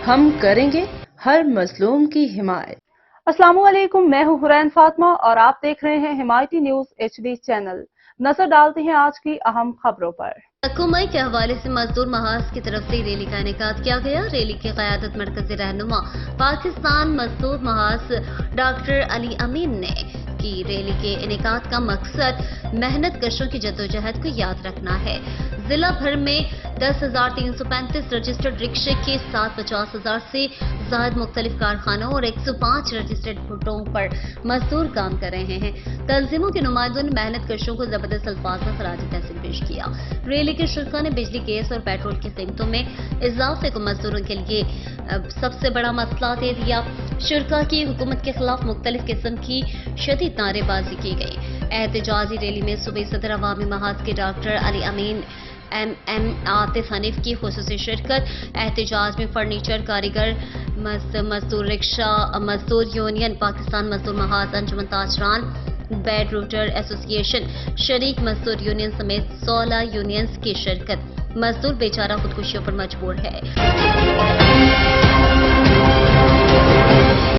ہم کریں گے ہر مظلوم کی حمایت۔ السلام علیکم، میں ہوں حرین فاطمہ اور آپ دیکھ رہے ہیں حمایتی نیوز HD چینل۔ نظر ڈالتے ہیں آج کی اہم خبروں پر۔ حکومت کے حوالے سے مزدور محاذ کی طرف سے ریلی کا انعقاد کیا گیا۔ ریلی کی قیادت مرکزی رہنما پاکستان مزدور محاذ ڈاکٹر علی امین نے کی۔ ریلی کے انعقاد کا مقصد محنت کشوں کی جدوجہد کو یاد رکھنا ہے۔ ضلع بھر میں 10,335 رجسٹرڈ رکشے کے ساتھ 50,000 سے زائد مختلف کارخانوں اور 105 رجسٹرڈ بھٹوں پر مزدور کام کر رہے ہیں۔ تنظیموں کے نمائندوں نے محنت کشوں کو زبردست الفاظ میں خراج تحسین پیش کیا۔ ریلی کے شرکا نے بجلی، گیس اور پیٹرول کی قیمتوں میں اضافے کو مزدوروں کے لیے سب سے بڑا مسئلہ دے دیا۔ شرکا کی حکومت کے خلاف مختلف قسم کی شدید نعرے بازی کی گئی۔ احتجاجی ریلی میں صوبائی صدر عوامی محاذ کے ڈاکٹر علی امین، MM عاطف حنیف کی خصوصی شرکت۔ احتجاج میں فرنیچر کاریگر، مزدور رکشہ مزدور یونین، پاکستان مزدور محاذ انجمن تاجران، بیڈ روٹر ایسوسی ایشن، شریک مزدور یونین سمیت 16 یونینز کی شرکت۔ مزدور بیچارہ خودکشیوں پر مجبور ہے۔